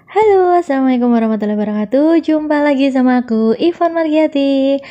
Halo, assalamualaikum warahmatullahi wabarakatuh. Jumpa lagi sama aku, Ivan Margiati.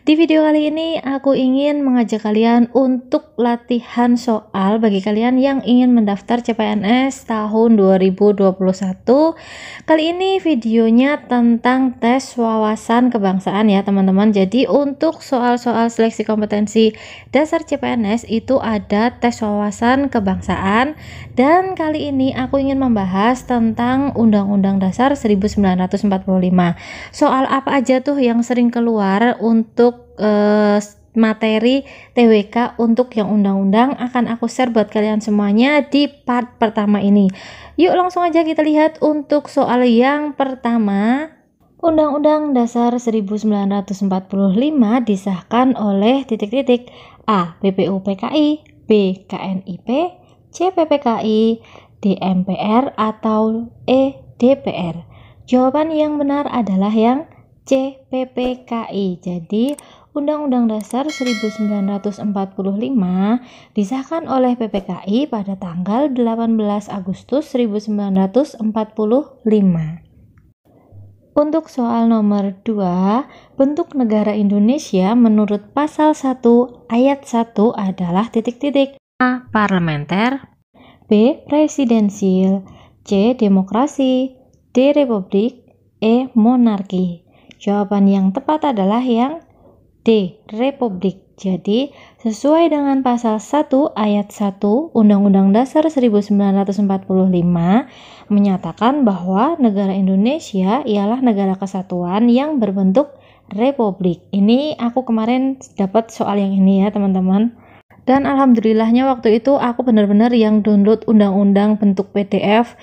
Di video kali ini, aku ingin mengajak kalian untuk latihan soal bagi kalian yang ingin mendaftar CPNS tahun 2021. Kali ini videonya tentang tes wawasan kebangsaan ya teman-teman. Jadi untuk soal-soal seleksi kompetensi dasar CPNS itu ada tes wawasan kebangsaan. Dan kali ini aku ingin membahas tentang Undang-Undang Dasar 1945. Soal apa aja tuh yang sering keluar untuk materi TWK untuk yang undang-undang akan aku share buat kalian semuanya di part pertama ini. Yuk langsung aja kita lihat untuk soal yang pertama. Undang-Undang Dasar 1945 disahkan oleh A. BPUPKI, B. KNIP, C. PPKI, D. MPR, atau E. DPR. Jawaban yang benar adalah yang C. PPKI. Jadi Undang-Undang Dasar 1945 disahkan oleh PPKI pada tanggal 18 Agustus 1945. Untuk soal nomor 2, bentuk negara Indonesia menurut pasal 1 ayat 1 adalah A. Parlementer, B. Presidensil, C. Demokrasi, D. Republik, E. Monarki. Jawaban yang tepat adalah yang D. Republik. Jadi, sesuai dengan pasal 1 ayat 1 Undang-Undang Dasar 1945 menyatakan bahwa negara Indonesia ialah negara kesatuan yang berbentuk republik. Ini aku kemarin dapat soal yang ini ya teman-teman. Dan alhamdulillahnya waktu itu aku benar-benar yang download undang-undang bentuk PDF.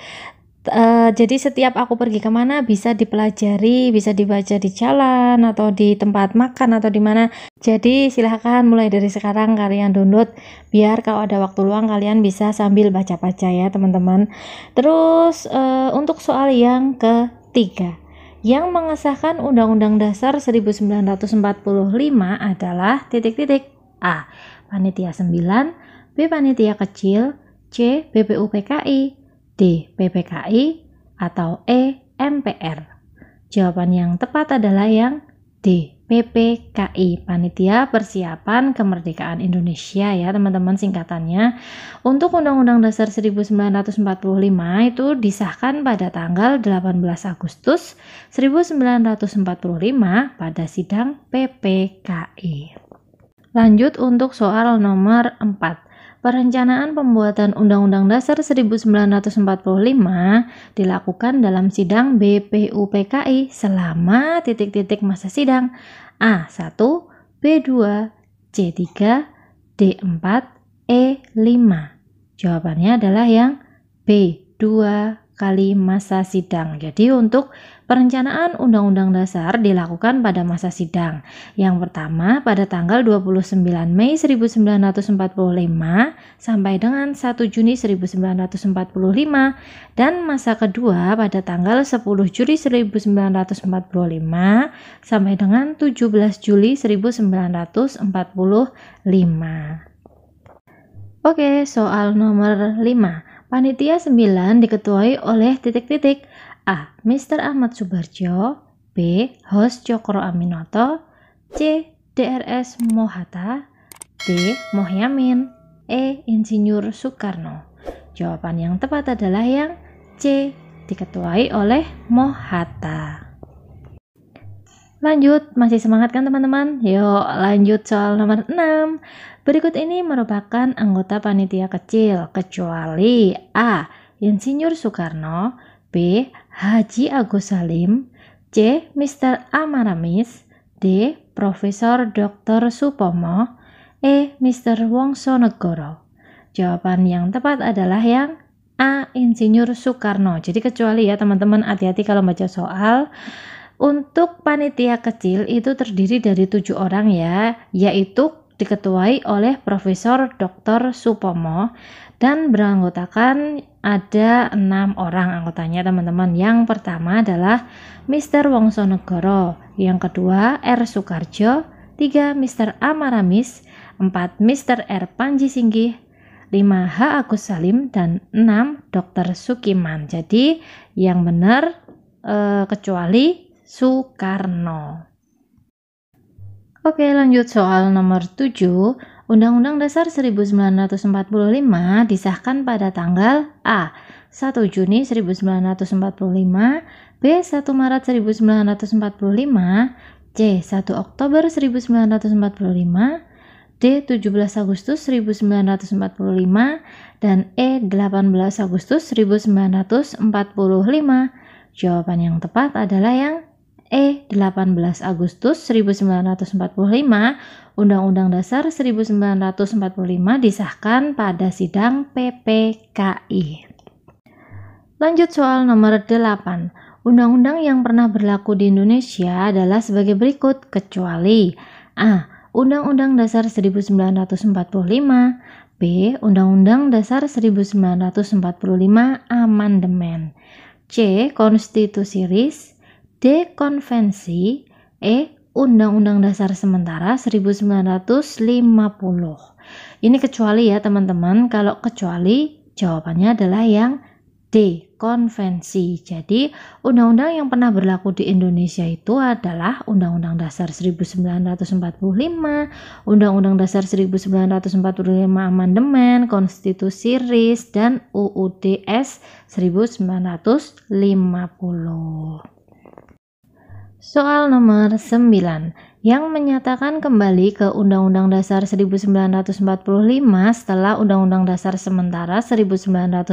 Jadi setiap aku pergi kemana bisa dipelajari, bisa dibaca di jalan atau di tempat makan atau di mana. Jadi silahkan mulai dari sekarang kalian download biar kalau ada waktu luang kalian bisa sambil baca-baca ya teman-teman. Terus untuk soal yang ketiga, yang mengesahkan Undang-Undang Dasar 1945 adalah A. Panitia 9, B. Panitia kecil, C. BPUPKI, D. PPKI, atau E. MPR. Jawaban yang tepat adalah yang D. PPKI, Panitia Persiapan Kemerdekaan Indonesia ya teman-teman singkatannya. Untuk Undang-Undang Dasar 1945 itu disahkan pada tanggal 18 Agustus 1945 pada sidang PPKI. Lanjut untuk soal nomor 4. Perencanaan pembuatan Undang-Undang Dasar 1945 dilakukan dalam sidang BPUPKI selama masa sidang A1, B2, C3, D4, E5. Jawabannya adalah yang B2 kali masa sidang. Jadi untuk perencanaan Undang-Undang Dasar dilakukan pada masa sidang. Yang pertama pada tanggal 29 Mei 1945 sampai dengan 1 Juni 1945 dan masa kedua pada tanggal 10 Juli 1945 sampai dengan 17 Juli 1945. Oke, soal nomor 5. Panitia 9 diketuai oleh A. Mr. Ahmad Subarjo, B. Hos Cokro Aminoto, C. DRS Mohatta, D. Mohyamin, E. Insinyur Soekarno. Jawaban yang tepat adalah yang C. Diketuai oleh Mohatta. Lanjut, masih semangat kan teman-teman? Yuk lanjut soal nomor 6. Berikut ini merupakan anggota panitia kecil kecuali A. Insinyur Soekarno, B. Haji Agus Salim, C. Mr. Amaramis, D. Profesor Dr. Supomo, E. Mr. Wongsonegoro. Jawaban yang tepat adalah yang A. Insinyur Soekarno. Jadi kecuali ya teman-teman, hati-hati kalau baca soal. Untuk panitia kecil itu terdiri dari 7 orang ya, yaitu diketuai oleh Profesor Dr. Supomo dan beranggotakan ada 6 orang anggotanya teman-teman. Yang pertama adalah Mr. Wongsonegoro, yang kedua R. Soekarjo, 3 Mr. Amaramis, 4 Mr. R. Panji Singgih, 5. H. Agus Salim, dan 6. Dr. Sukiman. Jadi yang benar kecuali Soekarno. Oke, lanjut soal nomor 7. Undang-Undang Dasar 1945 disahkan pada tanggal A. 1 Juni 1945, B. 1 Maret 1945, C. 1 Oktober 1945, D. 17 Agustus 1945, dan E. 18 Agustus 1945. Jawaban yang tepat adalah yang E. 18 Agustus 1945. Undang-Undang Dasar 1945 disahkan pada sidang PPKI. Lanjut soal nomor 8. Undang-undang yang pernah berlaku di Indonesia adalah sebagai berikut, kecuali A. Undang-Undang Dasar 1945, B. Undang-Undang Dasar 1945 Amandemen, C. Konstitusi RIS, D. Konvensi, E. Undang-Undang Dasar Sementara 1950. Ini kecuali ya teman-teman. Kalau kecuali jawabannya adalah yang D. Konvensi. Jadi undang-undang yang pernah berlaku di Indonesia itu adalah Undang-Undang Dasar 1945, Undang-Undang Dasar 1945 Amandemen, Konstitusi RIS, dan UUDS 1950. Soal nomor 9. Yang menyatakan kembali ke Undang-Undang Dasar 1945 setelah Undang-Undang Dasar Sementara 1950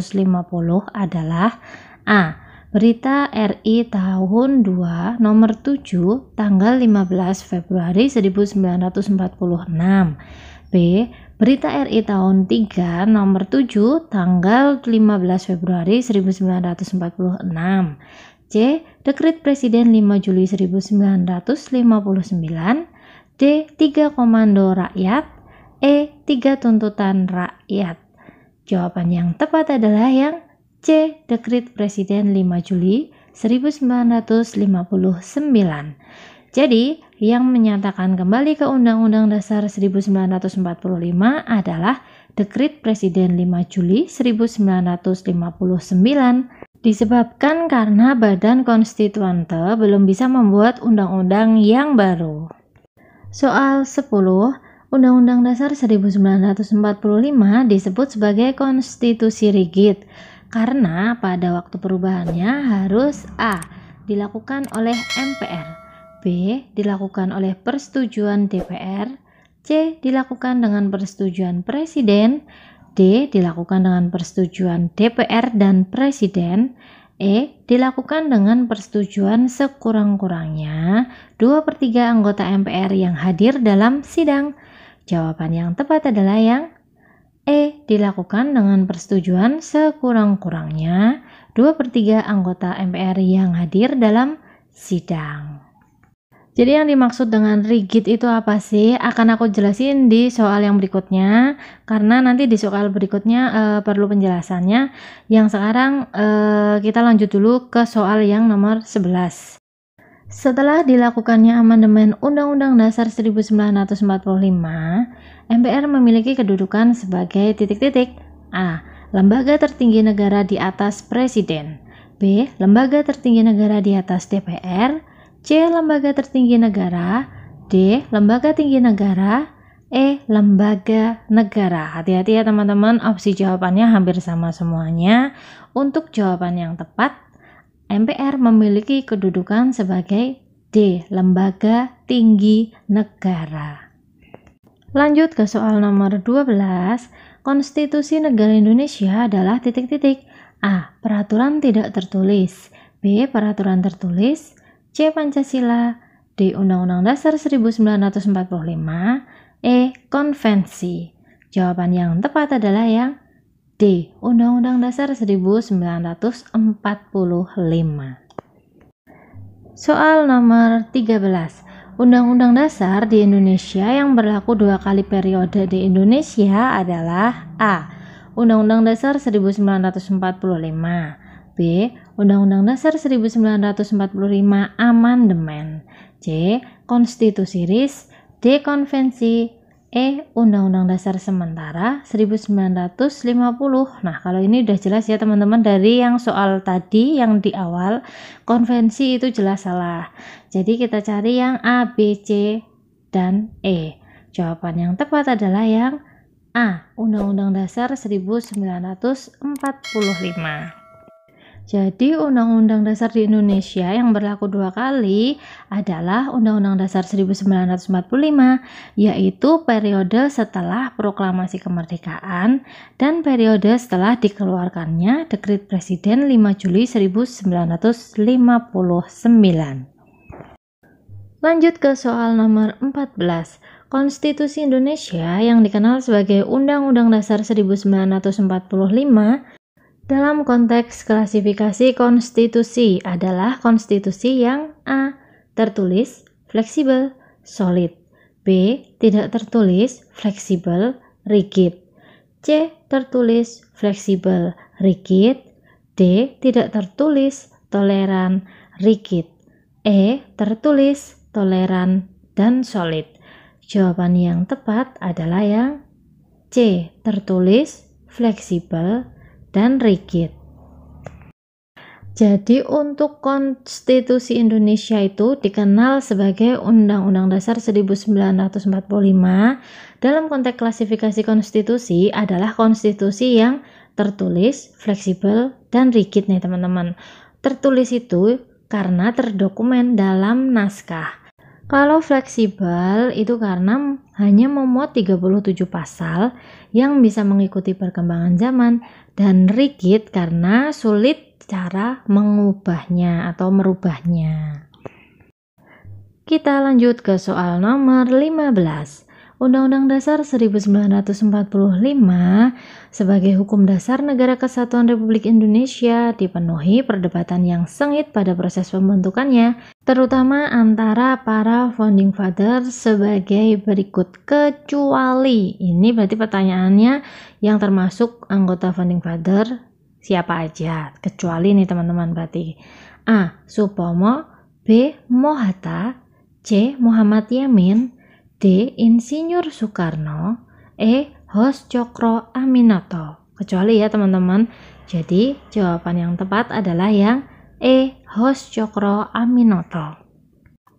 adalah A. Berita RI tahun 2 nomor 7 tanggal 15 Februari 1946, B. Berita RI tahun 3 nomor 7 tanggal 15 Februari 1946, C. Dekret Presiden 5 Juli 1959, D. 3 Komando Rakyat, E. 3 Tuntutan Rakyat. Jawaban yang tepat adalah yang C. Dekret Presiden 5 Juli 1959. Jadi, yang menyatakan kembali ke Undang-Undang Dasar 1945 adalah Dekret Presiden 5 Juli 1959. Disebabkan karena Badan Konstituante belum bisa membuat undang-undang yang baru. Soal 10. Undang-Undang Dasar 1945 disebut sebagai konstitusi rigid karena pada waktu perubahannya harus A. dilakukan oleh MPR, B. dilakukan oleh persetujuan DPR, C. dilakukan dengan persetujuan Presiden, D. dilakukan dengan persetujuan DPR dan Presiden, E. dilakukan dengan persetujuan sekurang-kurangnya 2/3 anggota MPR yang hadir dalam sidang. Jawaban yang tepat adalah yang E. dilakukan dengan persetujuan sekurang-kurangnya 2/3 anggota MPR yang hadir dalam sidang. Jadi yang dimaksud dengan rigid itu apa sih? Akan aku jelasin di soal yang berikutnya, karena nanti di soal berikutnya perlu penjelasannya. Yang sekarang kita lanjut dulu ke soal yang nomor 11. Setelah dilakukannya amandemen Undang-Undang Dasar 1945, MPR memiliki kedudukan sebagai titik-titik. A. Lembaga tertinggi negara di atas Presiden, B. Lembaga tertinggi negara di atas DPR, C. Lembaga tertinggi negara, D. Lembaga tinggi negara, E. Lembaga negara. Hati-hati ya teman-teman, opsi jawabannya hampir sama semuanya. Untuk jawaban yang tepat, MPR memiliki kedudukan sebagai D. Lembaga tinggi negara. Lanjut ke soal nomor 12. Konstitusi negara Indonesia adalah titik-titik. A. Peraturan tidak tertulis, B. Peraturan tertulis, C. Pancasila, D. Undang-Undang Dasar 1945, E. Konvensi. Jawaban yang tepat adalah yang D. Undang-Undang Dasar 1945. Soal nomor 13. Undang-Undang Dasar di Indonesia yang berlaku 2 kali periode di Indonesia adalah A. Undang-Undang Dasar 1945, B. Undang-Undang Dasar 1945 Amandemen, C. Konstitusi RIS, D. Konvensi, Undang-Undang Dasar sementara 1950. Nah, kalau ini udah jelas ya teman-teman, dari yang soal tadi yang di awal konvensi itu jelas salah. Jadi kita cari yang A, B, C, dan E. Jawaban yang tepat adalah yang A, Undang-Undang Dasar 1945. Jadi Undang-Undang Dasar di Indonesia yang berlaku 2 kali adalah Undang-Undang Dasar 1945, yaitu periode setelah proklamasi kemerdekaan dan periode setelah dikeluarkannya Dekret Presiden 5 Juli 1959. Lanjut ke soal nomor 14. Konstitusi Indonesia yang dikenal sebagai Undang-Undang Dasar 1945 dalam konteks klasifikasi konstitusi adalah konstitusi yang A. Tertulis, fleksibel, solid. B. Tidak tertulis, fleksibel, rigid. C. Tertulis, fleksibel, rigid. D. Tidak tertulis, toleran, rigid. E. Tertulis, toleran, dan solid. Jawaban yang tepat adalah yang C. Tertulis, fleksibel, dan rigid. Jadi untuk konstitusi Indonesia itu dikenal sebagai Undang-Undang Dasar 1945. Dalam konteks klasifikasi konstitusi adalah konstitusi yang tertulis, fleksibel, dan rigid nih teman-teman. Tertulis itu karena terdokumen dalam naskah. Kalau fleksibel itu karena hanya memuat 37 pasal yang bisa mengikuti perkembangan zaman, dan rigid karena sulit cara mengubahnya atau merubahnya. Kita lanjut ke soal nomor 15. Undang-Undang Dasar 1945 sebagai hukum dasar Negara Kesatuan Republik Indonesia dipenuhi perdebatan yang sengit pada proses pembentukannya, terutama antara para founding fathers sebagai berikut, kecuali, ini berarti pertanyaannya yang termasuk anggota founding father siapa aja, kecuali nih teman-teman, berarti A. Supomo, B. Mohatta, C. Muhammad Yamin, D. Insinyur Soekarno, E. Hos Cokro Aminoto. Kecuali ya teman-teman. Jadi jawaban yang tepat adalah yang E. Hos Cokro Aminoto.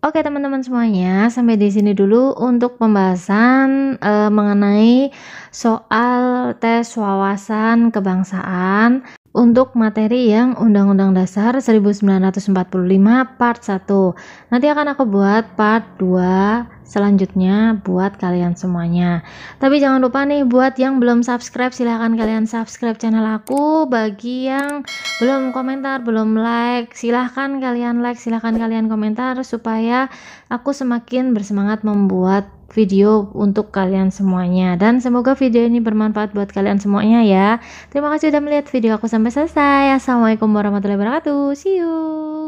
Oke teman-teman semuanya, sampai di sini dulu untuk pembahasan mengenai soal tes wawasan kebangsaan untuk materi yang Undang-Undang Dasar 1945 part 1. Nanti akan aku buat part 2 selanjutnya buat kalian semuanya. Tapi jangan lupa nih, buat yang belum subscribe silahkan kalian subscribe channel aku. Bagi yang belum komentar, belum like, silahkan kalian like, silahkan kalian komentar supaya aku semakin bersemangat membuat video untuk kalian semuanya, dan semoga video ini bermanfaat buat kalian semuanya ya. Terima kasih sudah melihat video aku sampai selesai. Assalamualaikum warahmatullahi wabarakatuh. See you.